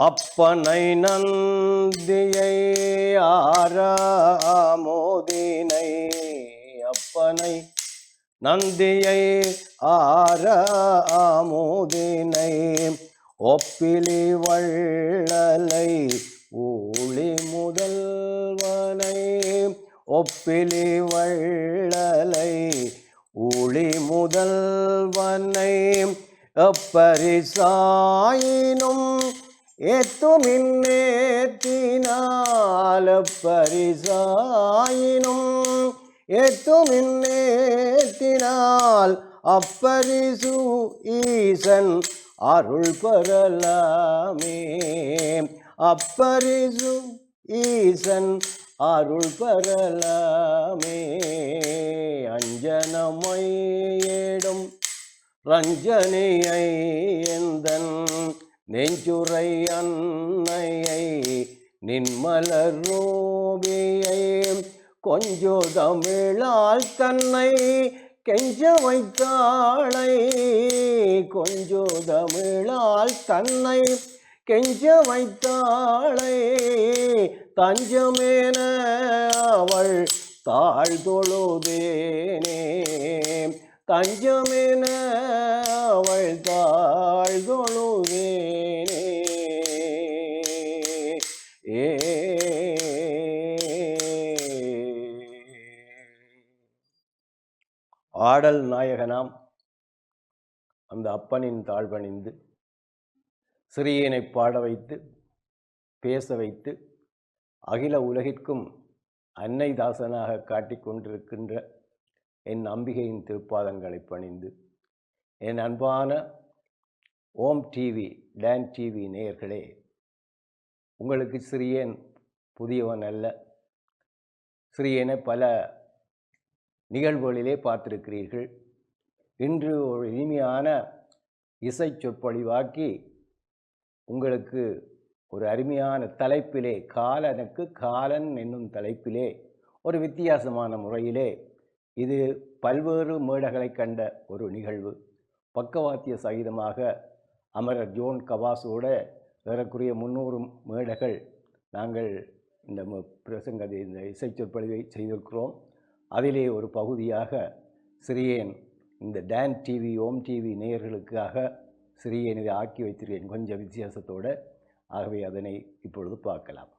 அப்பனை நந்தியை ஆராமோதினை அப்பனை நந்தியை ஆராமோதினை ஒப்பிலி வள்ளலை ஊழி முதல்வனை ஒப்பிலி வள்ளலை ஊழி முதல்வனை எப்பரிசாயினும் ஏத்துமின்னேத்தினால் பரிசாயினும் ஏத்துமின்னேத்தினால் அப்பரிசு ஈசன் அருள் பெறலாமே அப்பரிசு ஈசன் அருள் பெறலாமே அஞ்சனமையேடும் ரஞ்சனியை எந்தன் நெஞ்சுரை அன்னையை நின்மலர் ரூபியை கொஞ்சோ தமிழால் தன்னை கெஞ்ச வைத்தாளை கொஞ்சோ தமிழால் தன்னை கெஞ்ச வைத்தாளை தஞ்சமேன அவள் தாழ்தொழுதேனே தஞ்சமென அவள் தாழ்தொழுதேனே ஆடல் நாயகனாம் அந்த அப்பனின் தாழ்வணிந்து சிறியனை பாட வைத்து பேச வைத்து அகில உலகிற்கும் அன்னை தாசனாக காட்டிக் கொண்டிருக்கின்ற என் அம்பிகையின் திருப்பாதங்களை பணிந்து என் அன்பான ஓம் டிவி டான் டிவி நேயர்களே, உங்களுக்கு சிறியன் புதியவன் அல்ல. சிறியனை பல நிகழ்வுகளிலே பார்த்திருக்கிறீர்கள். இன்று ஒரு இனிமையான இசை சொற்பொழிவாக்கி உங்களுக்கு ஒரு அருமையான தலைப்பிலே காலனுக்கு காலன் என்னும் தலைப்பிலே ஒரு வித்தியாசமான முறையிலே இது பல்வேறு மேடைகளை கண்ட ஒரு நிகழ்வு. பக்கவாத்திய சகிதமாக அமரர் ஜோன் கவாஸோட ஏறக்குறைய 300 மேடைகள் நாங்கள் இந்த பிரசங்கத்தை இந்த இசை சொற்பொழிவை செய்திருக்கிறோம். அதிலே ஒரு பகுதியாக சிறியேன் இந்த டான் டிவி ஓம் டிவி நேயர்களுக்காக சிறியேன் இதை ஆக்கி வைத்திருக்கேன் கொஞ்சம் வித்தியாசத்தோடு. ஆகவே அதனை இப்பொழுது பார்க்கலாம்.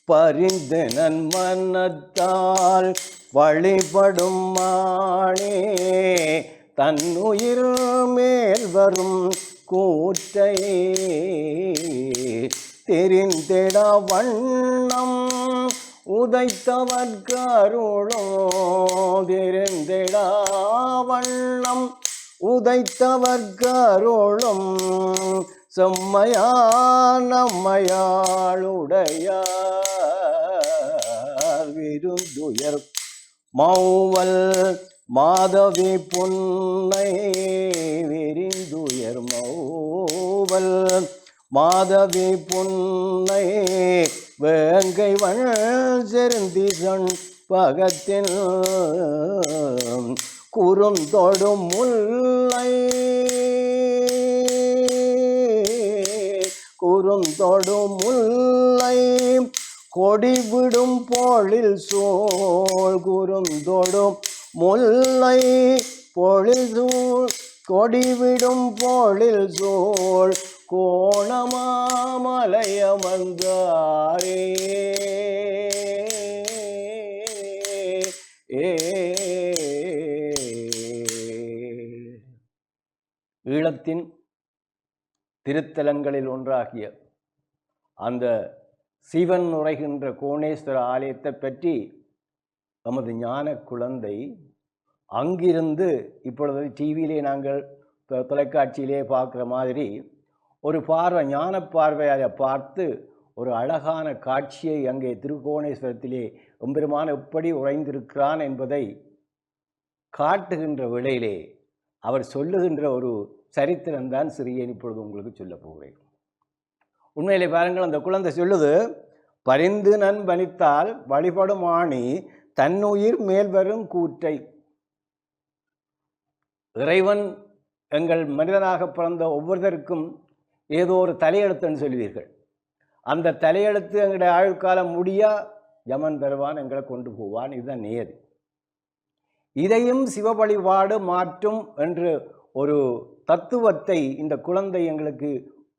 பரிந்து நன் மனத்தால் வழிபடும் மானே தன்னுயிர் மேல் வரும் கூற்றை தெரிந்திட வண்ணம் உதைத்தவர்கருளோ தெரிந்திட வண்ணம் உதைத்தவர்கருளும் செம்மையானம்மையாளுடைய விருந்துயர் மௌவல் மாதவி புன்னை விரிந்துயர் மௌவல் மாதவி புன்னை வேங்கை வள் செருந்திசன் பகத்தின் குறுந்தொடும் முல்லை குறுந்தொடும் முல்லை கொடிவிடும் பொழில் சோழ் குறுந்தொடும் முல்லை பொழில் சூழ் கொடிவிடும் பொழில் சோழ் கோணமாமலையமர்ந்தாரே ஈழத்தின் திருத்தலங்களில் ஒன்றாகிய அந்த சிவன் உரைகின்ற கோணேஸ்வர ஆலயத்தை பற்றி நமது ஞான குழந்தை அங்கிருந்து இப்பொழுது டிவியிலே நாங்கள் தொலைக்காட்சியிலே பார்க்குற மாதிரி ஒரு பார்வை ஞான பார்வையை பார்த்து ஒரு அழகான காட்சியை அங்கே திருக்கோணேஸ்வரத்திலே எம்பெருமான் எப்படி உறைந்திருக்கிறான் என்பதை காட்டுகின்ற வேளையிலே அவர் சொல்லுகின்ற ஒரு சரித்திரம்தான் சிறியன் இப்பொழுது உங்களுக்கு சொல்ல போகிறேன். உண்மையிலே பாருங்கள், அந்த குழந்தை சொல்லுது, பரிந்து நன் பணித்தால் வழிபடும் ஆணி தன்னுயிர் மேல் வரும் கூற்றை. இறைவன் எங்கள் மனிதனாக பிறந்த ஒவ்வொருத்தருக்கும் ஏதோ ஒரு தலையெழுத்துன்னு சொல்லுவீர்கள். அந்த தலையெழுத்து எங்களுடைய ஆயுட்காலம் முடியா யமன் பெறுவான், எங்களை கொண்டு போவான். இதுதான் நியதி. இதையும் சிவ வழிபாடு மாற்றும் என்று ஒரு தத்துவத்தை இந்த குழந்தை எங்களுக்கு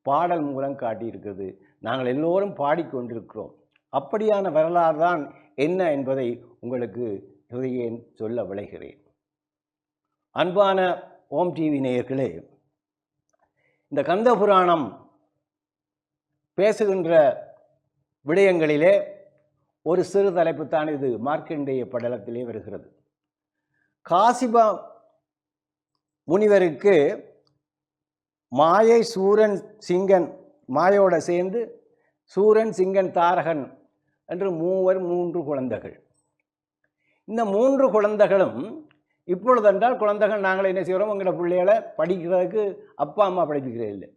பாடல் மூலம் காட்டியிருக்கிறது. நாங்கள் எல்லோரும் பாடிக்கொண்டிருக்கிறோம். அப்படியான வரலாறு தான் என்ன என்பதை உங்களுக்கு இதையே சொல்ல விளைகிறேன். அன்பான ஓம் டிவி நேயர்களே, இந்த கந்த புராணம் பேசுகின்ற விடயங்களிலே ஒரு சிறு தலைப்பு தான் இது மார்க்கண்டேய படலத்திலே வருகிறது. காசிப முனிவருக்கு மாயை, சூரன், சிங்கன், மாயோட சேர்ந்து சூரன், சிங்கன், தாரகன் என்று மூன்று குழந்தைகள். இந்த 3 குழந்தைகளும் இப்பொழுதென்றால் குழந்தைகள் நாங்கள் என்ன செய்கிறோம், எங்களோட பிள்ளைகளை படிக்கிறதுக்கு அப்பா அம்மா படிப்பிக்கிறே இல்லை.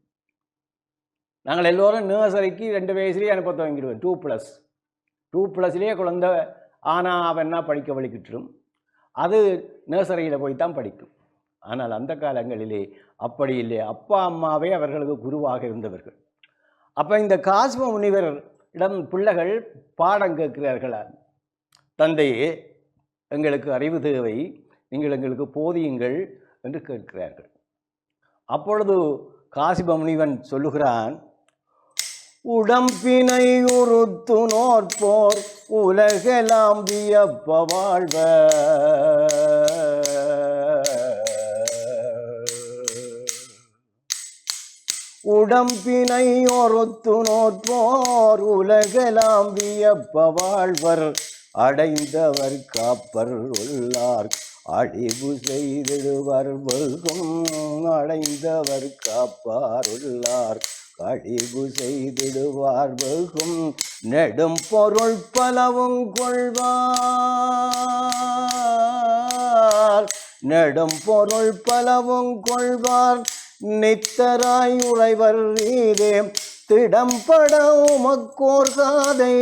நாங்கள் எல்லோரும் நர்சரிக்கு 2 வயசுலேயே அனுப்ப துவங்கிடுவோம். 2+2+லேயே குழந்தை ஆனா அவன்னா படிக்க வலிக்கிட்டுரும். அது நர்சரியில் போய் தான் படிக்கும். ஆனால் அந்த காலங்களிலே அப்படி இல்லை. அப்பா அம்மாவே அவர்களுக்கு குருவாக இருந்தவர்கள். அப்போ இந்த காசிப முனிவரிடம் பிள்ளைகள் பாடம் கேட்கிறார்களா, தந்தையே எங்களுக்கு அறிவு தேவை, நீங்கள் எங்களுக்கு போதியுங்கள் என்று கேட்கிறார்கள். அப்பொழுது காசிப முனிவன் சொல்லுகிறான், உடம்பினை உறுத்து நோற்போர் உலகெல்லாம் வியப்ப வாழ்வர். உடம்பினை ஒருத்து நோற்போர் உலகெல்லாம் வியப்ப வாழ்வர். அடைந்தவர் காப்பர் உள்ளார் அழிவு செய்திடுவர் வெல்கும். அடைந்தவர் காப்பார் உள்ளார் அழிவு செய்திடுவார் வெல்கும். நெடும் பொருள் பலவும் கொள்வார். நெடும் பொருள் பலவும் கொள்வார். நித்தராய் உறைவர் நீரே திடம்பட உமக்கோர் காதை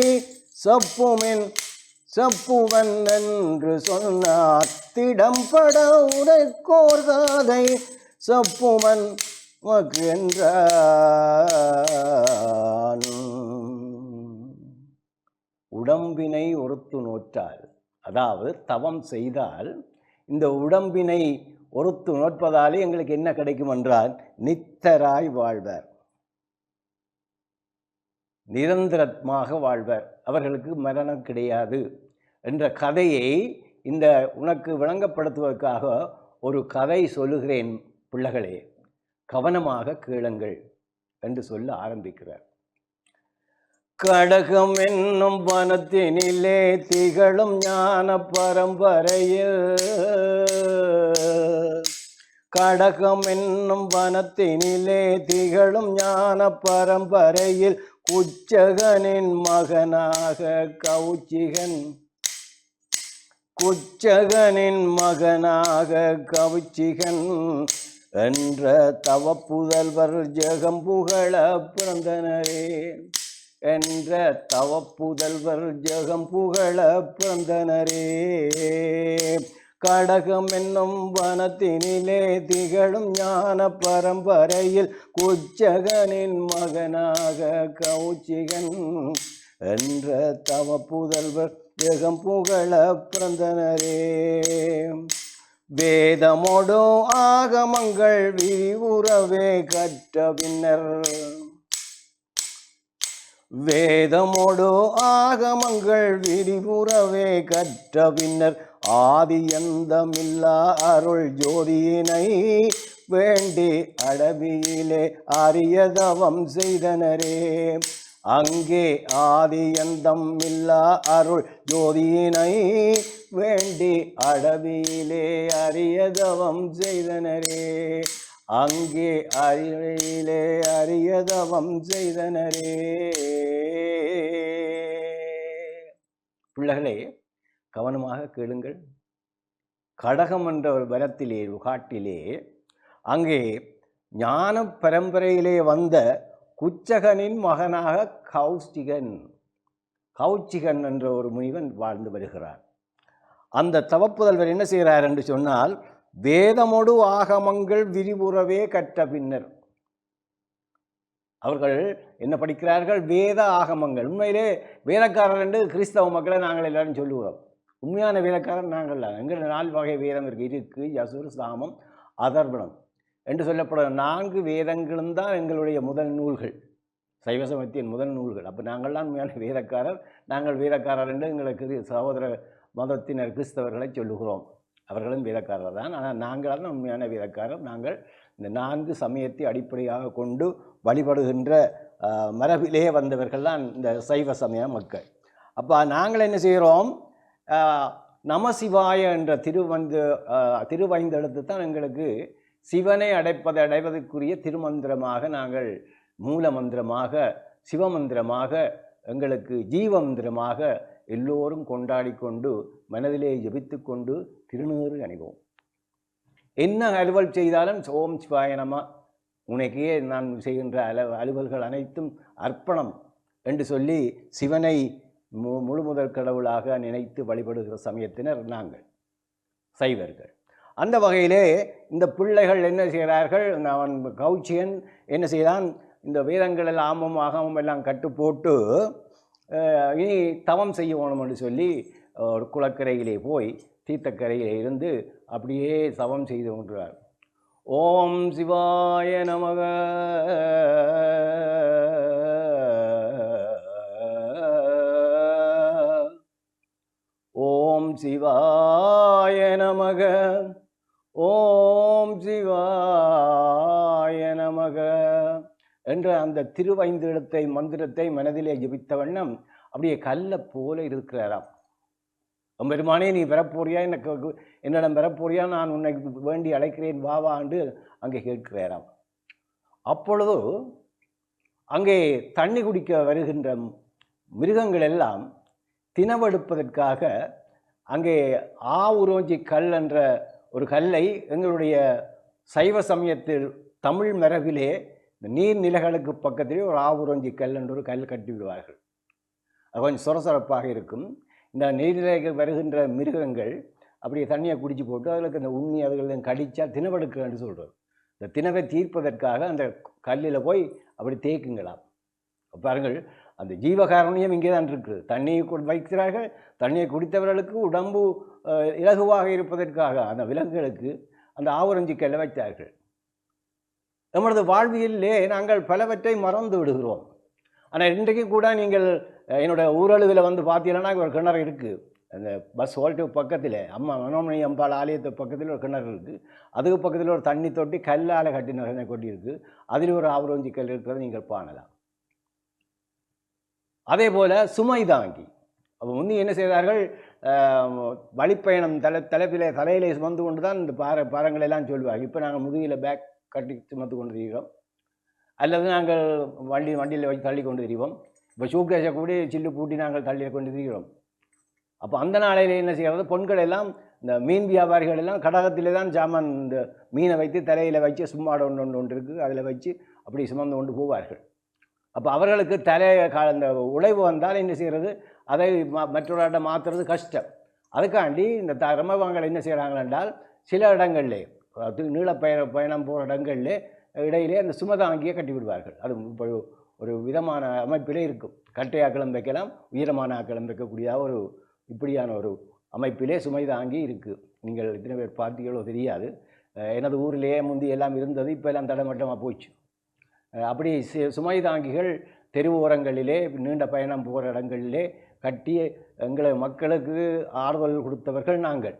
சப்புவன் என்று சொன்னார். திடம்பட உரைக்கோர் காதை சப்புவன் என்றான். உடம்பினை ஒருத்து நோற்றால், அதாவது தவம் செய்தால் இந்த உடம்பினை ஒருத்து நோட்பதாலே எங்களுக்கு என்ன கிடைக்கும் என்றால் நித்தராய் வாழ்வர், நிரந்தரமாக வாழ்வர், அவர்களுக்கு மரணம் கிடையாது என்ற கதையை இந்த உனக்கு விளங்கப்படுத்துவதற்காக ஒரு கதை சொல்லுகிறேன் பிள்ளைகளே, கவனமாக கேளுங்கள் என்று சொல்ல ஆரம்பிக்கிறார். கடகம் என்னும் வனத்தினிலே திகழும் ஞான பரம்பரையில், கடகம் என்னும் வனத்தினிலே திகழும் ஞான பரம்பரையில் குச்சகனின் மகனாக குச்சகனின் மகனாக கவுச்சிகன் என்ற தவப்புதல்வர் ஜெகம் புகழ பிறந்தனரே. என்ற தவப்புதல்வர் ஜெகம் புகழ பிறந்தனரே. கடகம் என்னும் வனத்தினிலே திகழும் ஞான பரம்பரையில் குச்சகனின் மகனாக கவுச்சிகன் என்ற தவப்புதல்வர் ஜெகம் புகழ பிறந்தனரே. வேதமோடு ஆகமங்கள் விரிவுறவே கற்ற பின்னர், வேதமோடு ஆகமங்கள் விரிவுறவே கற்ற பின்னர் ஆதி எந்தமில்லா அருள் ஜோதியினை வேண்டி அடவியிலே அரியதவம் செய்தனரே. அங்கே ஆதி எந்தம் இல்லா அருள் ஜோதியினை வேண்டி அடவியிலே அரியதவம் செய்தனரே. அங்கே அரியவிலே அரியதவம் செய்தனரே. பிள்ளைகளே, கவனமாக கேளுங்கள். கடகம் என்ற ஒரு வனத்திலே, ஒரு காட்டிலே, அங்கே ஞான பரம்பரையிலே வந்த குச்சகனின் மகனாக கவுச்சிகன் என்ற ஒரு முனிவன் வாழ்ந்து வருகிறார். அந்த தவப்புதல்வர் என்ன செய்கிறார் என்று சொன்னால், வேதமோடு ஆகமங்கள் விரிவுறவே கற்ற பின்னர், அவர்கள் என்ன படிக்கிறார்கள்? வேத ஆகமங்கள். உண்மையிலே வேதக்காரர் என்று கிறிஸ்தவ மக்களை நாங்கள் எல்லாரும் சொல்லுகிறோம். உண்மையான வேதக்காரர் நாங்கள் தான். எங்கள் 4 வகை வேதம் இருக்கு. யசுர், சாமம், அதர்வணம் என்று சொல்லப்படும் 4 வேதங்களும் தான் எங்களுடைய முதல் நூல்கள், சைவ சமயத்தின் முதல் நூல்கள். அப்போ நாங்கள்லாம் உண்மையான வேதக்காரர். நாங்கள் வேதக்காரர் என்று எங்களுக்கு சகோதர மதத்தினர் கிறிஸ்தவர்களை சொல்லுகிறோம். அவர்களும் வேதக்காரர் தான். ஆனால் நாங்கள் தான் உண்மையான வேதக்காரர். நாங்கள் இந்த 4 சமயத்தை அடிப்படையாக கொண்டு வழிபடுகின்ற மரபிலே வந்தவர்கள் தான் இந்த சைவ சமய மக்கள். அப்போ நாங்கள் என்ன செய்கிறோம்? நமசிவாய என்ற திருவைந்தெழுத்து தான் எங்களுக்கு சிவனை அடைவதற்குரிய திருமந்திரமாக, நாங்கள் மூல மந்திரமாக, சிவமந்திரமாக, எங்களுக்கு ஜீவமந்திரமாக எல்லோரும் கொண்டாடி கொண்டு மனதிலே ஜபித்து கொண்டு திருநீறு அணிவோம். என்ன அலுவல் செய்தாலும் ஓம் சிவாய நம, உனக்கே நான் செய்கின்ற அலுவல்கள் அனைத்தும் அர்ப்பணம் என்று சொல்லி சிவனை முழு முதல் கடவுளாக நினைத்து வழிபடுகிற சமயத்தினர் நாங்கள் சைவர்கள். அந்த வகையிலே இந்த பிள்ளைகள் என்ன செய்கிறார்கள்? அவன் கௌச்சியன் என்ன செய்தான்? இந்த வேதங்கள் எல்லாம் ஆமம் ஆகமும் எல்லாம் கட்டு போட்டு இனி தவம் செய்யணும் என்று சொல்லி ஒரு குளக்கரையிலே போய் தீர்த்தக்கரையிலே இருந்து அப்படியே தவம் செய்து கொண்டார். ஓம் சிவாய நமக, ஓம் சிவாய நமக, ஓம் சிவாய நமக என்ற அந்த திருவைந்தெழுத்தை மந்திரத்தை மனதிலே ஜபித்த வண்ணம் அப்படியே கல்லை போல இருக்கிறாராம். பெருமானே, நீ பெறப்போறியா? எனக்கு என்னிடம் பெறப்போறியா? நான் உன்னை வேண்டி அழைக்கிறேன், வா என்று அங்கே கேட்கிறாராம். அப்பொழுது அங்கே தண்ணி குடிக்க வருகின்ற மிருகங்கள் எல்லாம் தினவெடுப்பதற்காக அங்கே ஆவுரோஞ்சி கல் என்ற ஒரு கல்லை எங்களுடைய சைவ சமயத்தில் தமிழ் மரபிலே நீர்நிலைகளுக்கு பக்கத்திலே ஒரு ஆவுரோஞ்சி கல் என்ற ஒரு கல் கட்டி விடுவார்கள். அது கொஞ்சம் சொரசொரப்பாக இருக்கும். இந்த நீர்நிலைகள் வருகின்ற மிருகங்கள் அப்படியே தண்ணியை குடிச்சு போட்டு அதுக்கு அந்த உண்ணி அதுகளை கடித்தா தினவெடுக்கிறேன்னு சொல்கிறோம். இந்த தினவை தீர்ப்பதற்காக அந்த கல்லில் போய் அப்படி தேய்க்குங்களாம். பாருங்கள், அந்த ஜீவகாரணியம் இங்கே தான் இருக்குது. தண்ணியை வைக்கிறார்கள். தண்ணியை குடித்தவர்களுக்கு உடம்பு இலகுவாக இருப்பதற்காக அந்த விலங்குகளுக்கு அந்த ஆவரஞ்சி கல்லை வைத்தார்கள். நம்மளது வாழ்வியலிலே நாங்கள் பலவற்றை மறந்து விடுகிறோம். ஆனால் இன்றைக்கு கூட நீங்கள் என்னோடய ஊரளவில் வந்து பார்த்தீங்கன்னா ஒரு கிணறு இருக்குது. அந்த பஸ் ஹோல்ட்டு பக்கத்தில் அம்மா மனோமணி அம்பாள் ஆலயத்து பக்கத்தில் ஒரு கிணறு இருக்குது. அதுக்கு பக்கத்தில் ஒரு தண்ணி தொட்டி கல்லால் கட்டின கொட்டி இருக்குது. அதில் ஒரு ஆவரஞ்சி கல் இருக்கிறத நீங்கள் காணலாம். அதே போல் சுமை தாங்கி அப்போ முந்தி என்ன செய்தார்கள்? வழிப்பயணம் தலையிலே சுமந்து கொண்டு தான் இந்த பாரங்களெல்லாம் சொல்லுவாங்க. இப்போ நாங்கள் முதுகில் பேக் கட்டி சுமந்து கொண்டு திரிகிறோம், அல்லது நாங்கள் வண்டியில் வச்சு தள்ளி கொண்டு திரிவோம். இப்போ சூக்கேஷை கூட சில்லு பூட்டி நாங்கள் தள்ளி கொண்டு திரிகிறோம். அப்போ அந்த நாளையில் என்ன செய்கிறது? பொண்கள் எல்லாம் இந்த மீன் வியாபாரிகள் எல்லாம் கடகத்திலே தான் சாமான் இந்த மீனை வைத்து தலையில் வச்சு சும்மாட ஒன்று இருக்குது, அதில் வச்சு அப்படி சுமந்து கொண்டு போவார்கள். அப்போ அவர்களுக்கு அந்த உழைவு வந்தால் என்ன செய்கிறது? அதை மற்றொரு மாற்றுறது கஷ்டம். அதுக்காண்டி இந்த ரமவாங்கள் என்ன செய்கிறாங்க என்றால், சில இடங்களிலே நீள பயணம் போகிற இடங்களிலே இடையிலே அந்த சுமதாங்கியை கட்டி விடுவார்கள். அது இப்போ ஒரு விதமான அமைப்பிலே இருக்கும். கட்டையாக்களம் வைக்கலாம், உயரமான ஆக்களம் வைக்கக்கூடியதாக ஒரு இப்படியான ஒரு அமைப்பிலே சுமை தாங்கி இருக்குது. நீங்கள் இத்தனை பேர் பார்த்தீங்களோ தெரியாது. எனது ஊரிலேயே முந்தி எல்லாம் இருந்தது, இப்போ எல்லாம் தடமட்டமாக போச்சு. அப்படி சுமை தாங்கிகள் தெருவு ஓரங்களிலே நீண்ட பயணம் போகிற இடங்களிலே கட்டி எங்களை மக்களுக்கு ஆறுதல் கொடுத்தவர்கள் நாங்கள்.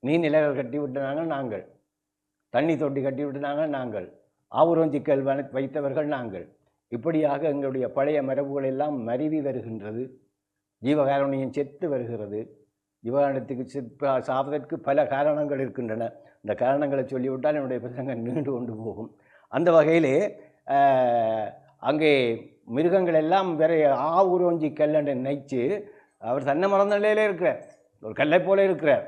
நீர்நிலைகள் கட்டி விட்டாங்க நாங்கள், தண்ணி தொட்டி கட்டி விட்டாங்க நாங்கள், ஆவுரஞ்சிக்கல் வைத்தவர்கள் நாங்கள். இப்படியாக எங்களுடைய பழைய மரபுகள் எல்லாம் மருவி வருகின்றது. ஜீவகாரணியம் செத்து வருகிறது. ஜீவகாரணத்துக்கு சாவதற்கு பல காரணங்கள் இருக்கின்றன. இந்த காரணங்களை சொல்லிவிட்டால் என்னுடைய பிரசங்கம் நீண்டு கொண்டு போகும். அந்த வகையிலே அங்கே மிருகங்கள் எல்லாம் வேற ஆவுரோஞ்சி கல் என்று நினைச்சு அவர் தன்னை மறந்த நிலையிலே இருக்கிறார், ஒரு கல்லை போல இருக்கிறார்.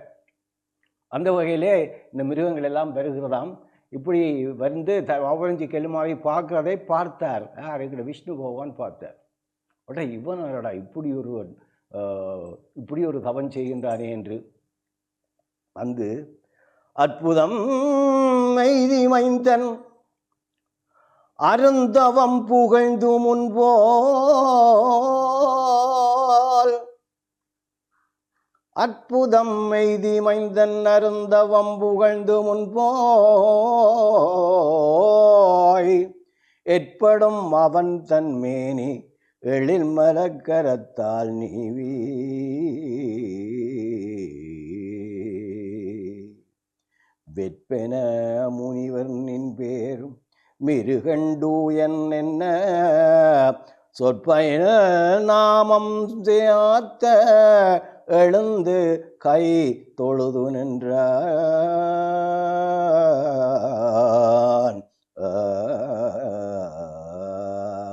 அந்த வகையிலே இந்த மிருகங்கள் எல்லாம் வருகிறதாம். இப்படி வந்து ஆவுரஞ்சி கல்லுமாவை பார்க்கிறதை பார்த்தார். இருக்கிற விஷ்ணு பகவான் பார்த்தார். உடனே இவனடா இப்படி ஒரு தவம் செய்கின்றானே என்று வந்து அற்புதம் மைதி மைந்தன் அருந்தவம் புகழ்ந்து முன்போல் அற்புதம் மெய்தி மைந்தன் அருந்தவம் புகழ்ந்து முன்போய் ஏற்படும் அவன் தன் மேனி எழில் மலக்கரத்தால் நீவி வெற்பென முனிவர் நின் பேரும் மிருகண்டூயன் என்ன சொற்பயன நாமம் சேர்த்த எழுந்து கை தொழுது நின்றான்.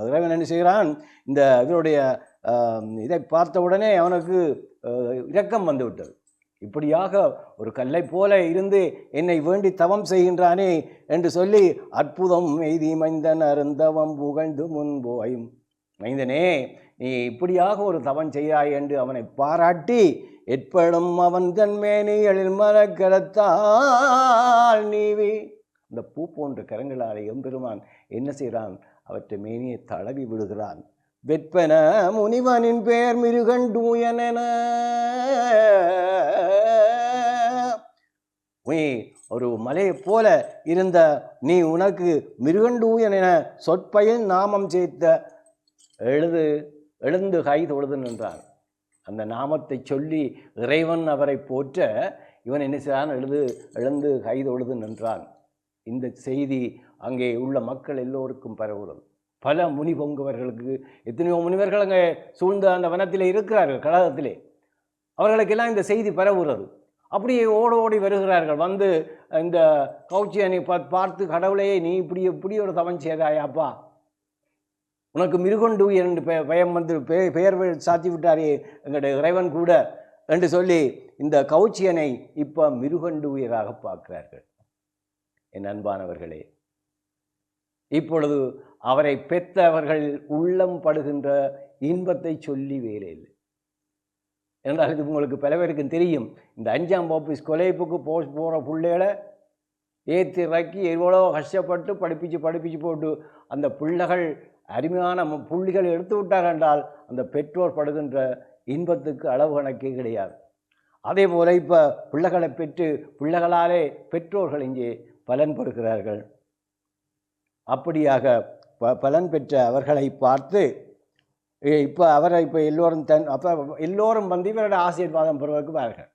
இறைவன் என்ன செய்கிறான்? இந்த இவருடைய இதை பார்த்த உடனே அவனுக்கு இரக்கம் வந்து விட்டது. இப்படியாக ஒரு கல்லை போல இருந்து என்னை வேண்டி தவம் செய்கின்றானே என்று சொல்லி அற்புதம் எய்தி மைந்தன் அருந்தவம் புகழ்ந்து முன்போயும், மைந்தனே நீ இப்படியாக ஒரு தவம் செய்யாய் என்று அவனை பாராட்டி ஏற்படும் அவன் தன்மேனி எழில் மரக்கரத்தால் நீவி, இந்த பூ போன்ற கரங்களாலே எம்பெருமான் என்ன செய்கிறான்? அவற்றை மேனியை தடவி விடுகிறான். வெற்பன முனிவனின் பேர் மிருகண்டூயன, ஒரு மலையை போல இருந்த நீ உனக்கு மிருகண்டூயன் என சொற்பயில் நாமம் சேர்த்த எழுந்து கை தொழுது நின்றான். அந்த நாமத்தை சொல்லி இறைவன் அவரை போற்ற இவன் என்ன செய்தான்? எழுந்து கை தொழுது நின்றான். இந்த செய்தி அங்கே உள்ள மக்கள் எல்லோருக்கும் பரவுகிறது. பல முனி பொங்குவர்களுக்கு, எத்தனையோ முனிவர்கள் அங்கே சூழ்ந்த அந்த வனத்திலே இருக்கிறார்கள், கழகத்திலே. அவர்களுக்கெல்லாம் இந்த செய்தி பரவுகிறது. அப்படியே ஓடி வருகிறார்கள். வந்து இந்த கௌச்சியனை பார்த்து, கடவுளையே நீ இப்படி ஒரு தவம் செய்தாயாப்பா, உனக்கு மிருகண்டு என்று பயம் வந்து பெயர் சாத்தி விட்டாரே எங்களுடைய இறைவன் கூட என்று சொல்லி இந்த கௌச்சியனை இப்போ மிருகண்டு உயராக பார்க்கிறார்கள். என் அன்பானவர்களே, இப்பொழுது அவரை பெற்றவர்கள் உள்ளம் படுகின்ற இன்பத்தை சொல்லி வேலை இல்லை என்றால், இது உங்களுக்கு பல பேருக்கும் தெரியும். இந்த 5ஆம் வகுப்பு ஸ்கொலைப்புக்கு போகிற பிள்ளைகளை ஏற்றி இறக்கி எவ்வளோ கஷ்டப்பட்டு படிப்பிச்சு போட்டு அந்த பிள்ளைகள் அருமையான புள்ளிகள் எடுத்து விட்டார் என்றால் அந்த பெற்றோர் படுகின்ற இன்பத்துக்கு அளவு கணக்கே கிடையாது. அதே போல இப்போ பிள்ளைகளை பெற்று பிள்ளைகளாலே பெற்றோர்கள் இங்கே பலன் பெறுகிறார்கள். அப்படியாக பலன் பெற்ற அவர்களை பார்த்து இப்போ அவரை இப்போ எல்லோரும் வந்து இவருடைய ஆசீர்வாதம் பெறுவதற்கு வார்கள்.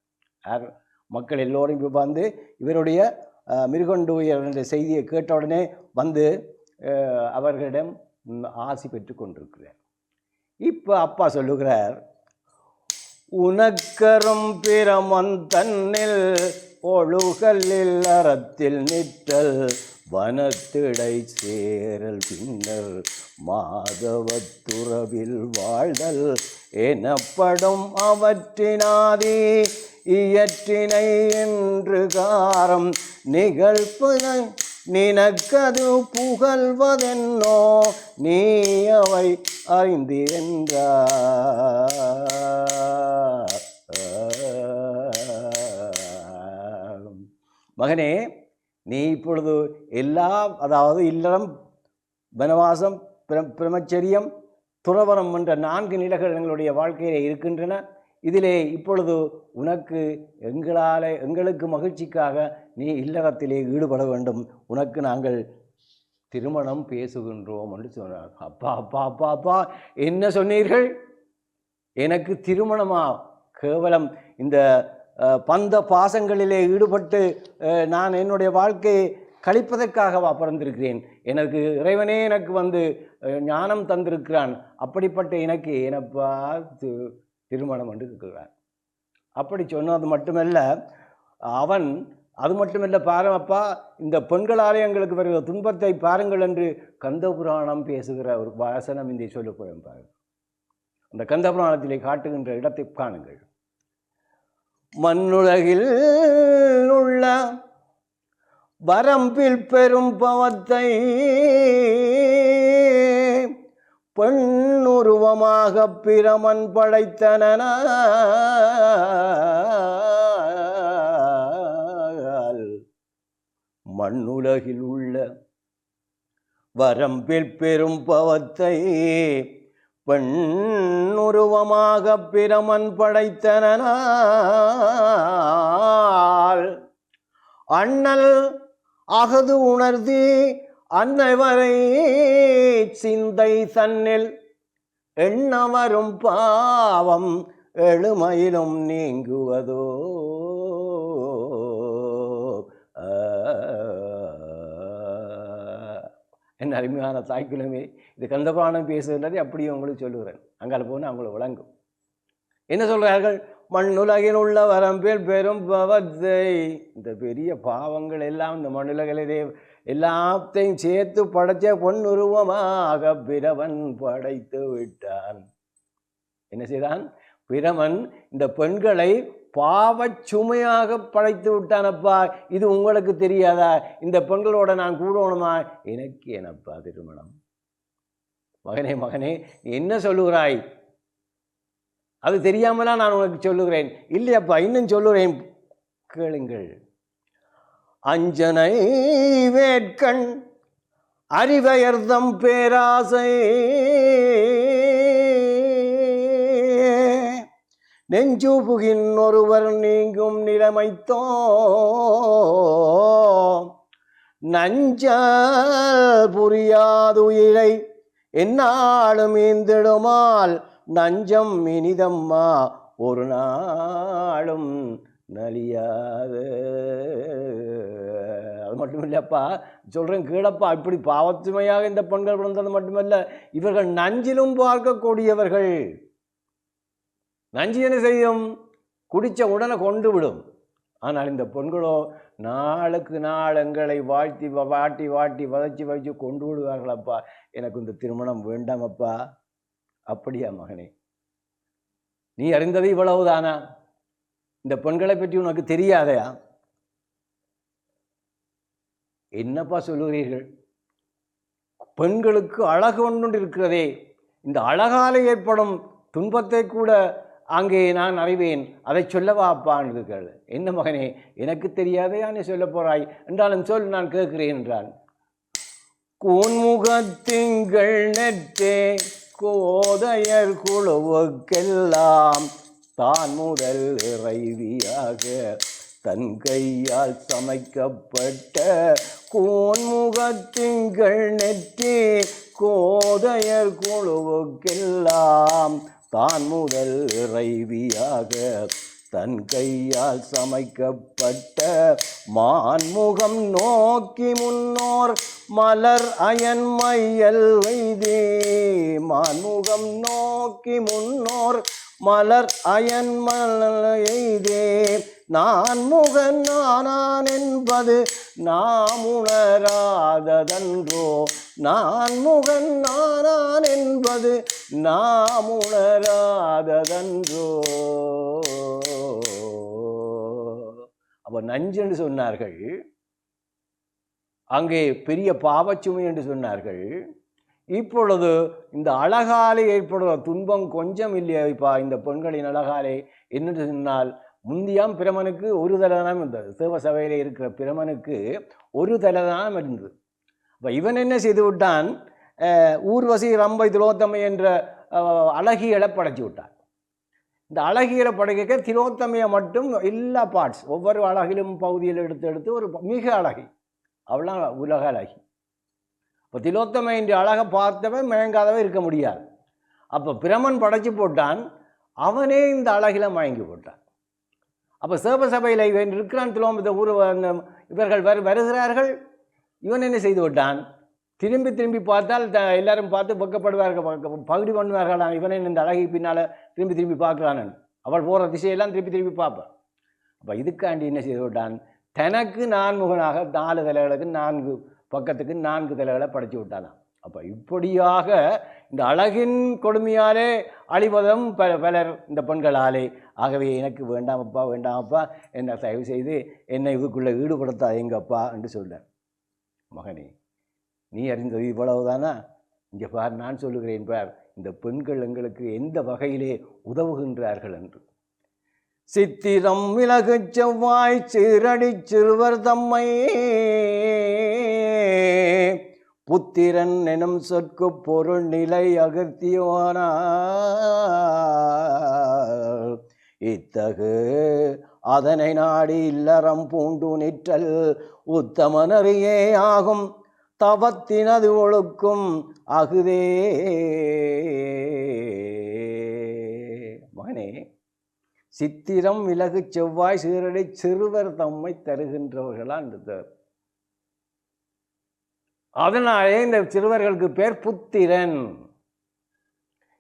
மக்கள் எல்லோரும் இப்போ வந்து இவருடைய மிருகண்டூயர் என்ற செய்தியை கேட்டவுடனே வந்து அவர்களிடம் ஆசி பெற்று கொண்டிருக்கிறார். இப்போ அப்பா சொல்லுகிறார், உனக்கரும் பிரமன் தன்னில் ஒழுகலில் அறத்தில் நிற்றல் வனத்திடை சேரல் பின்னர் மாதவத்துறவில் வாழ்தல் எனப்படும் அவற்றினாதி இயற்றினை என்று காரம் நிகழ்ப்புதை நினக்கது புகழ்வதென்னோ நீ அவை அறிந்து என்றார். மகனே, நீ இப்பொழுது அதாவது இல்லறம், வனவாசம், பிரம்மச்சரியம், துறவரம் என்ற 4 நிலைகள் எங்களுடைய வாழ்க்கையிலே இருக்கின்றன. இதிலே இப்பொழுது உனக்கு எங்களுக்கு மகிழ்ச்சிக்காக நீ இல்லறத்திலே ஈடுபட வேண்டும். உனக்கு நாங்கள் திருமணம் பேசுகின்றோம் என்று சொன்னார். அப்பா அப்பா அப்பா அப்பா என்ன சொன்னீர்கள்? எனக்கு திருமணமா? கேவலம் இந்த பந்த பாசங்களிலே ஈடுபட்டு நான் என்னுடைய வாழ்க்கையை கழிப்பதற்காகவா பிறந்திருக்கிறேன்? எனக்கு இறைவனே எனக்கு வந்து ஞானம் தந்திருக்கிறான். அப்படிப்பட்ட எனக்கு என்னப்பா திருமணம் என்று இருக்கிறான். அப்படி சொன்னது மட்டுமல்ல, அது மட்டுமல்ல, பாருங்கப்பா, இந்த பெண்களாலே எங்களுக்கு வருகிற துன்பத்தை பாருங்கள் என்று கந்தபுராணம் பேசுகிற ஒரு வாசனம் இந்த சொல்ல போய் பாருங்கள். அந்த கந்தபுராணத்திலே காட்டுகின்ற இடத்தை காணுங்கள். மண்ணுலகில் உள்ள வரம்பில் பெரும் பவத்தை பெண்ணுருவமாக பிரமன் படைத்தன. மண்ணுலகில் உள்ள வரம்பில் பெரும் பவத்தை பெண்ணுருவமாக பிரமன் படைத்தனால் அண்ணல் அகது உணர்த்தி அன்னைவரை சிந்தை தன்னில் எண்ணவரும் பாவம் எழுமையிலும் நீங்குவதோ. என்ன அருமையான தாய்க்குலமே, இது கந்தபுராணம் பேசுகிறது அப்படியே உங்களுக்கு சொல்லுகிறேன். அங்கால போனால் அவங்களை விளங்கும். என்ன சொல்கிறார்கள்? மண்ணுலகில் உள்ள வரம்பில் பெரும் பவத்தை, இந்த பெரிய பாவங்கள் எல்லாம் இந்த மண்ணுலகிலே எல்லாத்தையும் சேர்த்து படைச்ச பொன்னுருவமாக பிரமன் படைத்து விட்டான். என்ன செய்தான்? பிரமன் இந்த பெண்களை பாவச் சுமையாக படைத்து விட்டானப்பா. இது உங்களுக்கு தெரியாதா? இந்த பெண்களோட நான் கூடணுமா? எனக்கு என்னப்பா திருமணம்? மகனே மகனே, நீ என்ன சொல்லுகிறாய்? அது தெரியாமலா நான் உனக்கு சொல்லுகிறேன்? இல்லையப்பா, இன்னும் சொல்லுகிறேன், கேளுங்கள். அஞ்சனை வேட்கண் அறிவயர்தம் பேராசை நெஞ்சு புகின் ஒருவர் நீங்கும் நிலைமைத்தோ நஞ்சல் புரியாதுயிரை என்னாலும் ஈந்திடுமால் நஞ்சம் இனிதம்மா ஒரு நாளும் நலியாது. அது மட்டும் இல்லையப்பா, சொல்கிறேன் கீழப்பா. இப்படி பாவத்துமையாக இந்த பெண்கள் பிறந்தது மட்டுமல்ல, இவர்கள் நஞ்சிலும் பார்க்கக்கூடியவர்கள். நஞ்சு என்ன செய்யும்? குடித்த உடனே கொண்டு விடும். ஆனால் இந்த பெண்களோ நாளுக்கு நாள் எங்களை வாட்டி வாட்டி வதச்சி வச்சு கொண்டு விடுவார்களப்பா. எனக்கு இந்த திருமணம் வேண்டாமப்பா. அப்படியா மகனே? நீ அறிந்தது இவ்வளவுதானா? இந்த பெண்களை பற்றி உனக்கு தெரியாதையா? என்னப்பா சொல்லுகிறீர்கள்? பெண்களுக்கு அழகு ஒன்று இருக்கிறதே, இந்த அழகால ஏற்படும் துன்பத்தை கூட அங்கே நான் அறிவேன், அதை சொல்லவா அப்பான்னு இருக்கிறது. என்ன மகனே, எனக்கு தெரியாதையா நீ சொல்ல போறாய்? என்றாலும் சொல், நான் கேட்கிறேன் என்றான். கூன்முகத்திங்கள் நெற்றே கோதையர் குழுவுக்கெல்லாம் தான் முதல் இறைவியாக தன் கையால் சமைக்கப்பட்ட கூன்முகத்திங்கள் நெற்றே கோதையர் குழுவுக்கெல்லாம் தான் முதல் இறைவியாக தன் கையால் சமைக்கப்பட்ட மான்முகம் நோக்கி முன்னோர் மலர் அயன் மையல் வைதே. மான்முகம் நோக்கி முன்னோர் மலர் அயன் எய்தே. நான் முகன் நானான் என்பது நாம் உணராததன்றோ. நான் முகன் நானான் என்பது நாம் உணராததன்றோ. அப்ப நஞ்சு என்று சொன்னார்கள், அங்கே பெரிய பாவச்சுமை என்று சொன்னார்கள். இப்பொழுது இந்த அழகாலே ஏற்படுற துன்பம் கொஞ்சம் இல்லையாப்பா இந்த பெண்களின் அழகாலே. என்னென்று சொன்னால், முந்தியாம் பிரமனுக்கு ஒரு தலதானம் இருந்தது. தேவ சபையிலே இருக்கிற பிரமனுக்கு ஒரு தலதானம் இருந்தது. அப்போ இவன் என்ன செய்து விட்டான்? ஊர்வசி, ரம்பை, திலோத்தமை என்ற அழகியலை படைச்சு விட்டான். இந்த அழகியலை படைக்க திலோத்தமையை மட்டும் எல்லா பார்ட்ஸ், ஒவ்வொரு அழகிலும் பகுதியில் எடுத்து ஒரு மிக அழகி, அவளாம் உலக அழகி. இப்போ திலோத்தமை என்ற அழகை பார்த்தவன் மயங்காதவன் இருக்க முடியாது. அப்போ பிரமன் படைச்சு போட்டான், அவனே இந்த அழகில மயங்கி போட்டான். அப்போ சேபசபையில் இவன் இருக்கிறான், திலோமத்தை இவர்கள் வருகிறார்கள். இவன் என்ன செய்து விட்டான்? திரும்பி பார்த்தால் எல்லாரும் பார்த்து பக்கப்படுவார்கள், பகுதி பண்ணுவார்களாம். இவனை இந்த அழகி பின்னால் திரும்பி பார்க்குறான். அவள் போகிற திசையெல்லாம் திரும்பி பார்ப்பான். அப்போ இதுக்காண்டி என்ன செய்து விட்டான்? தனக்கு நான்முகனாக 4 தலைகளுக்கு 4 பக்கத்துக்கு 4 தலைகளை படைச்சு விட்டானாம். அப்போ இப்படியாக இந்த அழகின் கொடுமையாலே அழிவதும் பலர் இந்த பெண்களாலே. ஆகவே எனக்கு வேண்டாமப்பா, என்னை தயவு செய்து என்னை இதுக்குள்ளே ஈடுபடுத்தாதீங்கப்பா என்று சொல்கிறார். மகனே, நீ அறிந்தது இவ்வளவுதானா? இங்கே பார், நான் சொல்லுகிறேன் பார், இந்த பெண்கள் எங்களுக்கு எந்த வகையிலே உதவுகின்றார்கள் என்று. சித்திரம் விலகு செவ்வாய் சீரடி சிறுவர் தம்மை புத்திரன் எனும் சொற்கு பொருள் நிலை அகர்த்தியோனார் இத்தகு அதனை நாடி இல்லறம் பூண்டு நிற்றல் உத்தமனறியே ஆகும் தவத்தினது ஒழுக்கும் அகுதே. மகனே, சித்திரம் விலகு செவ்வாய் சீரடை சிறுவர் தம்மை தருகின்றவர்களா என்று. அதனாலே இந்த சிறுவர்களுக்கு பேர் புத்திரன்.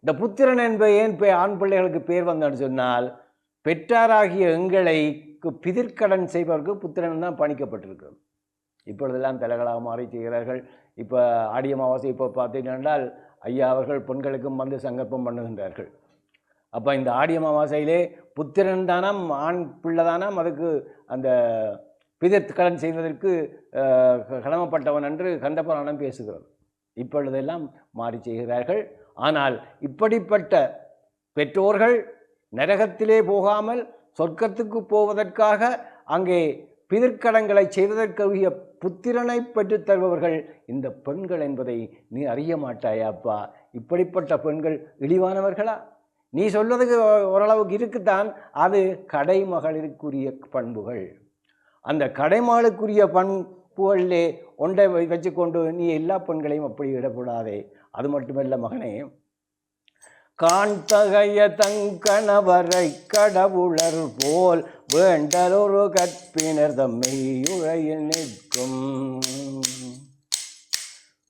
இந்த புத்திரன் என்பது ஏன் ஆண் பிள்ளைகளுக்கு பேர் வந்தான்னு சொன்னால், பெற்றாராகிய எங்களுக்கு பிதிர்க்கடன் செய்பவருக்கு புத்திரன் தான் பணிக்கப்பட்டிருக்கிறது. இப்பொழுதெல்லாம் தலைகளாக மாறி செய்கிறார்கள். இப்போ ஆடி அமாவாசை இப்போ பார்த்தீங்கன்னா ஐயா அவர்கள் பெண்களுக்கும் வந்து சங்கல்பம் பண்ணுகின்றார்கள். அப்போ இந்த ஆடி அமாவாசையிலே புத்திரன் தானாம், ஆண் பிள்ளை தானாம், அதுக்கு அந்த பிதிர்க்கடன் செய்வதற்கு கடமைப்பட்டவன் என்று கந்தபுராணம் பேசுகிறது. இப்பொழுதெல்லாம் மாறி செய்கிறார்கள். ஆனால் இப்படிப்பட்ட பெற்றோர்கள் நரகத்திலே போகாமல் சொர்க்கத்துக்கு போவதற்காக அங்கே பிதிர்க்கடங்களை செய்வதற்குரிய புத்திரனை பெற்றுத் தருபவர்கள் இந்த பெண்கள் என்பதை நீ அறிய மாட்டாயாப்பா. இப்படிப்பட்ட பெண்கள் இழிவானவர்களா? நீ சொல்வதுக்கு ஓரளவுக்கு இருக்குத்தான், அது கடைமகளிருக்குரிய பண்புகள். அந்த கடைமகளுக்குரிய பண்புகளிலே ஒன்றை வச்சுக்கொண்டு நீ எல்லா பெண்களையும் அப்படி விடக்கூடாதே. அது மட்டுமல்ல மகனே, காண்தகைய தங்கணவரை கடவுளர் போல் வேண்டலொரு கற்பினர் தம்மையுழையில் நிற்கும்.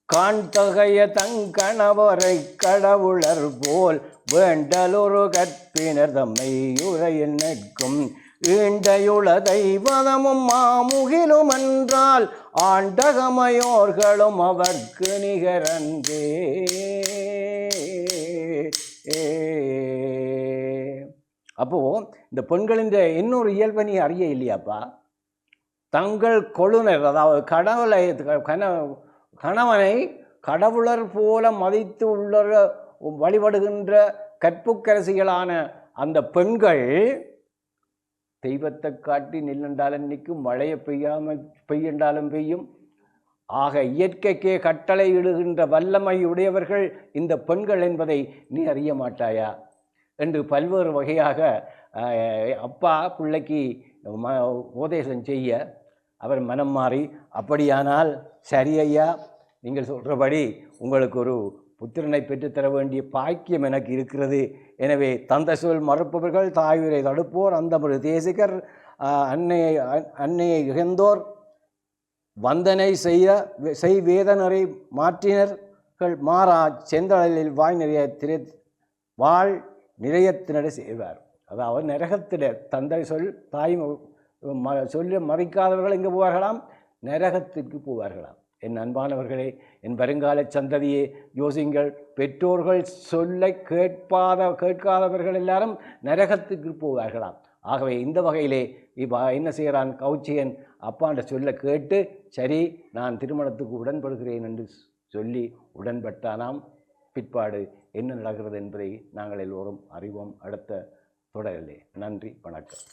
காண்தகைய தங்கணவரை கடவுளர் போல் வேண்டலொரு கற்பினர் தம்மையுழையில் நிற்கும். ஈண்டையுள தெய்வதமும் மாமுகிலும் என்றால் ஆண்டகமையோர்களும் அவர்க்கு நிகரன்றே. அப்போ இந்த பெண்களின் இன்னொரு இயல்பை நீ அறிய இல்லையாப்பா? தங்கள் கொழுனர், அதாவது கணவனை கடவுளர் போல மதித்து உள்ள வழிபடுகின்ற கற்புக்கரசிகளான அந்த பெண்கள் தெய்வத்தை காட்டி நில்லென்றாலும் நிற்கும், மழையை பெய்யென்றாலும் பெய்யும். ஆக இயற்கைக்கே கட்டளை இடுகின்ற வல்லமை உடையவர்கள் இந்த பெண்கள் என்பதை நீ அறிய மாட்டாயா என்று பல்வேறு வகையாக அப்பா பிள்ளைக்கு உபதேசம் செய்ய அவர் மனம் மாறி, அப்படியானால் சரி ஐயா, நீங்கள் சொல்கிறபடி உங்களுக்கு ஒரு புத்திரனை பெற்றுத்தர வேண்டிய பாக்கியம் எனக்கு இருக்கிறது. எனவே தந்தை சொல் மறுப்பவர்கள் தாயுரை தடுப்போர் அந்த தேசிகர் அன்னையை இகழ்ந்தோர் வந்தனை செய் வேதனரை மாற்றினர்கள் மாறா செந்தழலில் வாழ் நிறையத்தினரை செய்வார். அதாவது நரகத்திட தந்தை சொல் தாய் சொல்லி மறிக்காதவர்கள் எங்கே போவார்களாம்? நரகத்திற்கு போவார்களாம். என் அன்பானவர்களே, என் வருங்கால சந்ததியே யோசிங்கள். பெற்றோர்கள் சொல்லை கேட்காதவர்கள் எல்லாரும் நரகத்துக்கு போவார்களாம். ஆகவே இந்த வகையிலே என்ன செய்கிறான் கௌச்சியன்? அப்பாண்ட சொல்ல கேட்டு சரி நான் திருமணத்துக்கு உடன்படுகிறேன் என்று சொல்லி உடன்பட்டானாம். பிற்பாடு என்ன நடக்கிறது என்பதை நாங்கள் எல்லோரும் அறிவோம் அடுத்த தொடரிலே. நன்றி, வணக்கம்.